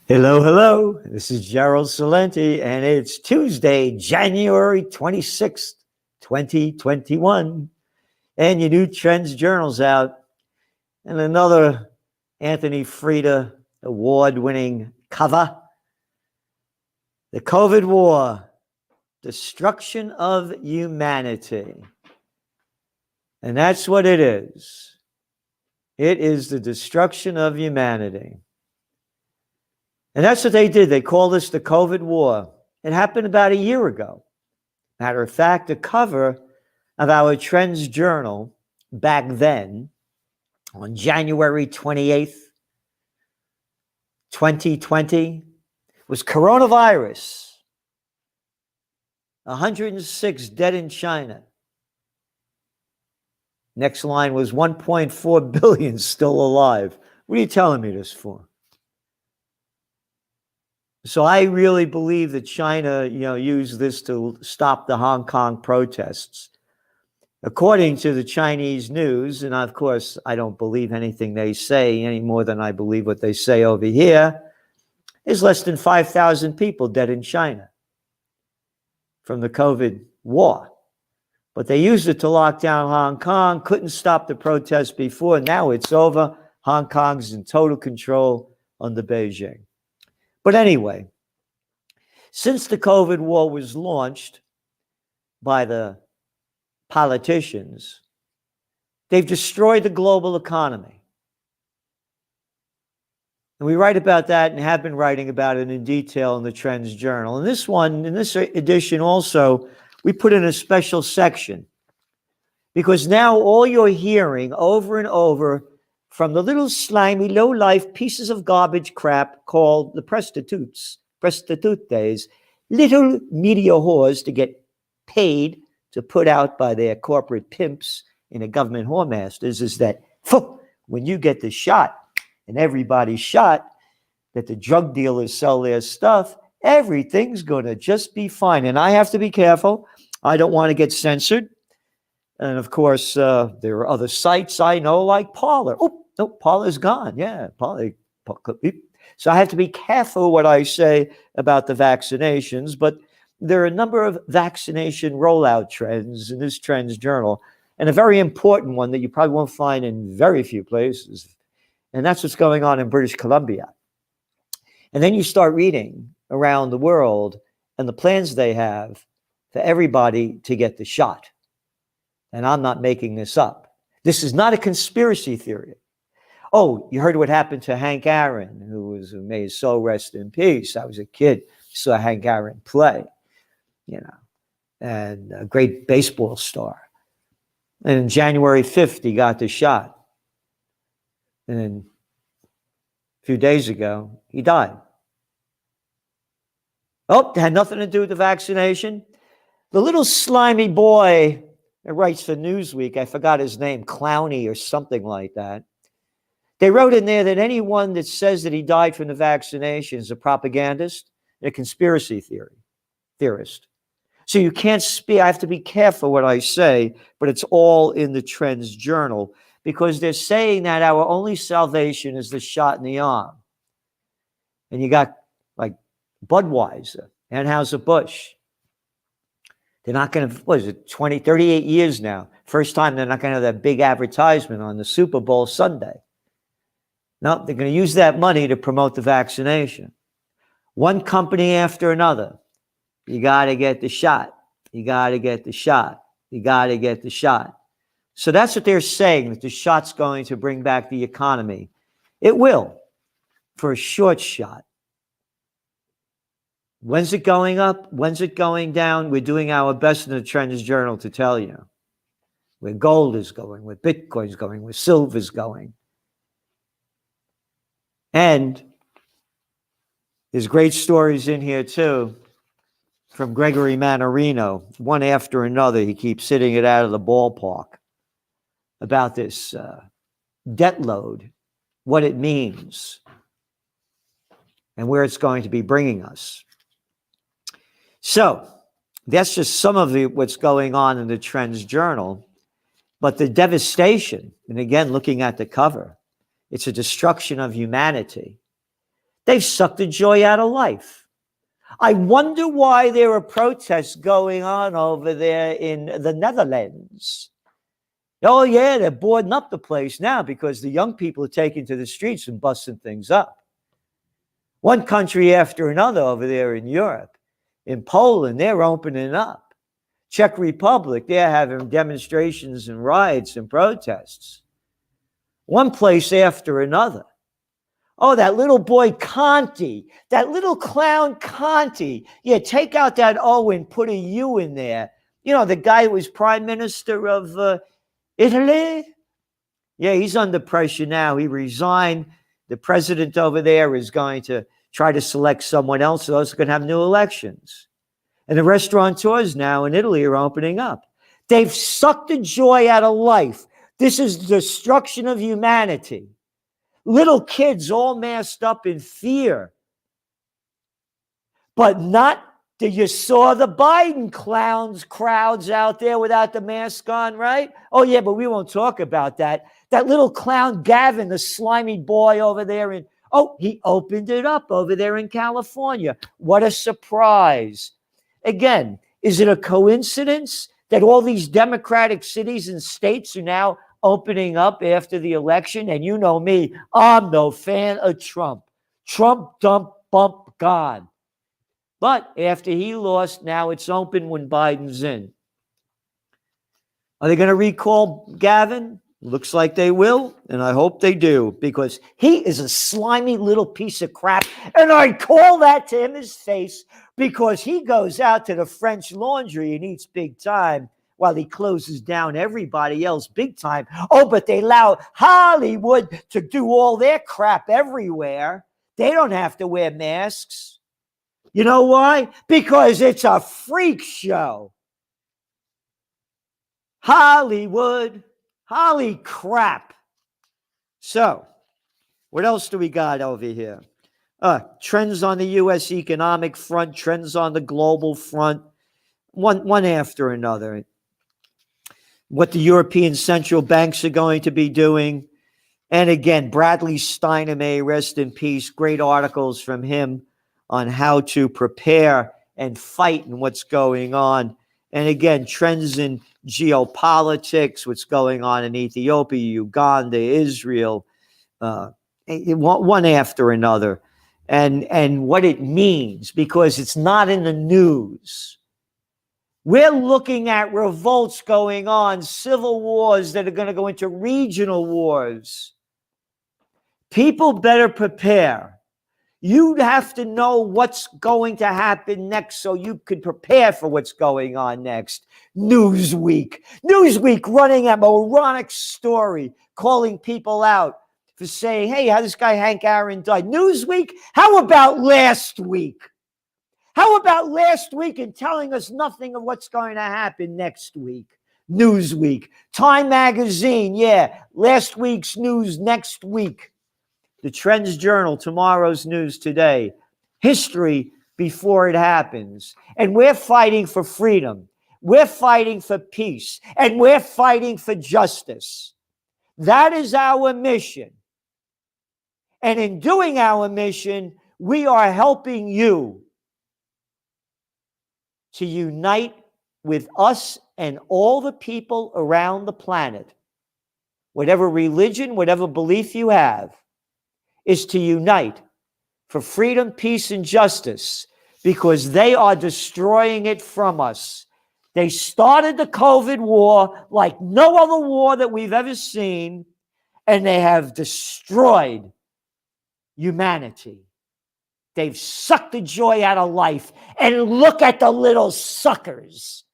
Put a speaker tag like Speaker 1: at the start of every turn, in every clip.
Speaker 1: Hello, hello. This is Gerald Salenti, and it's Tuesday, January 26th, 2021. And your new Trends Journal's out. And another Anthony Freda award-winning cover. The COVID War, Destruction of Humanity. And that's what it is. It is the destruction of humanity. And that's what they did. They called this the COVID War. It happened about a year ago. Matter of fact, the cover of our Trends Journal back then, on January 28th, 2020, was coronavirus. 106 dead in China. Next line was 1.4 billion still alive. What are you telling me this for? So I really believe that China, used this to stop the Hong Kong protests. According to the Chinese news, and of course, I don't believe anything they say any more than I believe what they say over here, there's less than 5,000 people dead in China from the COVID war. But they used it to lock down Hong Kong, couldn't stop the protests before. Now it's over. Hong Kong's in total control under Beijing. But anyway, since the COVID war was launched by the politicians, they've destroyed the global economy. And we write about that and have been writing about it in detail in the Trends Journal. In this edition also, we put in a special section because now all you're hearing over and over from the little slimy, low-life pieces of garbage crap called the prostitutes, little media whores to get paid to put out by their corporate pimps and the government whoremasters, is that when you get the shot and everybody's shot, that the drug dealers sell their stuff, everything's going to just be fine. And I have to be careful. I don't want to get censored. And of course, there are other sites I know like Parler. Oh, no, Parler's gone. Yeah, Parler. So I have to be careful what I say about the vaccinations, but there are a number of vaccination rollout trends in this Trends Journal, and a very important one that you probably won't find in very few places, and that's what's going on in British Columbia. And then you start reading around the world and the plans they have for everybody to get the shot. And I'm not making this up. This is not a conspiracy theory. Oh, you heard what happened to Hank Aaron, who may his soul rest in peace. I was a kid, saw Hank Aaron play, and a great baseball star. And on January 5th, he got the shot. And then a few days ago, he died. Oh, it had nothing to do with the vaccination. The little slimy boy that writes for Newsweek, I forgot his name, Clowney or something like that. They wrote in there that anyone that says that he died from the vaccination is a propagandist and a conspiracy theorist. So you can't speak. I have to be careful what I say, but it's all in the Trends Journal because they're saying that our only salvation is the shot in the arm. And you got like Budweiser, Anheuser-Busch. They're not going to, 38 years now. First time they're not going to have that big advertisement on the Super Bowl Sunday. No, they're going to use that money to promote the vaccination. One company after another. You got to get the shot. You got to get the shot. You got to get the shot. So that's what they're saying, that the shot's going to bring back the economy. It will, for a short shot. When's it going up? When's it going down? We're doing our best in the Trends Journal to tell you where gold is going, where Bitcoin's going, where silver's going. And there's great stories in here too from Gregory Mannarino, one after another. He keeps hitting it out of the ballpark about this debt load, what it means, and where it's going to be bringing us. So that's just some of what's going on in the Trends Journal. But the devastation, and again, looking at the cover, it's a destruction of humanity. They've sucked the joy out of life. I wonder why there are protests going on over there in the Netherlands. Oh, yeah, they're boarding up the place now because the young people are taking to the streets and busting things up. One country after another over there in Europe. In Poland, they're opening up. Czech Republic, they're having demonstrations and riots and protests. One place after another. Oh, that little boy Conti, that little clown Conti. Yeah, take out that O and put a U in there. You know, the guy who was prime minister of Italy. Yeah, he's under pressure now. He resigned. The president over there is going to try to select someone else, so those are going to have new elections. And the restaurateurs now in Italy are opening up. They've sucked the joy out of life. This is the destruction of humanity. Little kids all masked up in fear. But not that you saw the Biden crowds out there without the mask on, right? Oh, yeah, but we won't talk about that. That little clown Gavin, the slimy boy over there he opened it up over there in California. What a surprise. Again, is it a coincidence that all these Democratic cities and states are now opening up after the election? And you know me, I'm no fan of Trump. Trump, dump, bump, gone. But after he lost, now it's open when Biden's in. Are they going to recall Gavin? Looks like they will, and I hope they do, because he is a slimy little piece of crap. And I call that to him his face, because he goes out to the French Laundry and eats big time while he closes down everybody else big time. Oh, but they allow Hollywood to do all their crap everywhere. They don't have to wear masks. You know why? Because it's a freak show. Hollywood. Holy crap. So, what else do we got over here? Trends on the U.S. economic front, trends on the global front, one after another. What the European central banks are going to be doing. And again, Bradley Steiner, may rest in peace, great articles from him on how to prepare and fight and what's going on. And again, trends in geopolitics, what's going on in Ethiopia, Uganda, Israel, one after another, and what it means, because it's not in the news. We're looking at revolts going on, civil wars that are going to go into regional wars. People better prepare. You have to know what's going to happen next so you can prepare for what's going on next. Newsweek running a moronic story, calling people out for saying, hey, how this guy Hank Aaron died. Newsweek, how about last week? How about last week and telling us nothing of what's going to happen next week? Newsweek. Time Magazine, yeah, last week's news next week. The Trends Journal, tomorrow's news today. History before it happens. And we're fighting for freedom. We're fighting for peace. And we're fighting for justice. That is our mission. And in doing our mission, we are helping you to unite with us and all the people around the planet. Whatever religion, whatever belief you have, is to unite for freedom, peace, and justice, because they are destroying it from us. They started the COVID war like no other war that we've ever seen, and they have destroyed humanity. They've sucked the joy out of life, and look at the little suckers.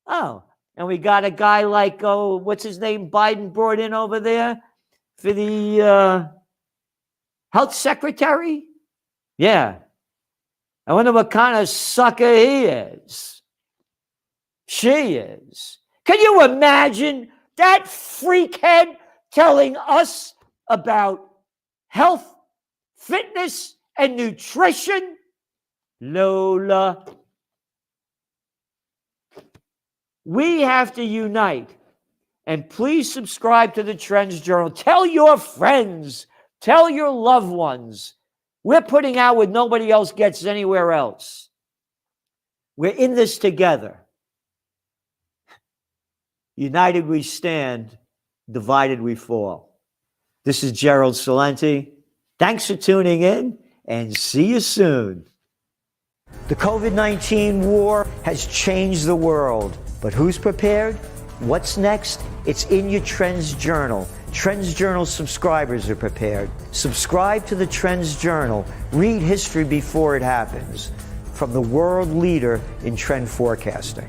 Speaker 1: Oh, and we got a guy like, what's his name, Biden brought in over there for the health secretary? Yeah. I wonder what kind of sucker he is. She is. Can you imagine that freakhead telling us about health, fitness, and nutrition? Lola. We have to unite. And please subscribe to the Trends Journal. Tell your friends. Tell your loved ones We're putting out what nobody else gets anywhere else. We're in this together. United we stand, divided we fall. This is Gerald Celente. Thanks for tuning in, and see you soon. The COVID-19 war has changed the world, but who's prepared? What's next? It's in your Trends Journal. Trends Journal subscribers are prepared. Subscribe to the Trends Journal. Read history before it happens. From the world leader in trend forecasting.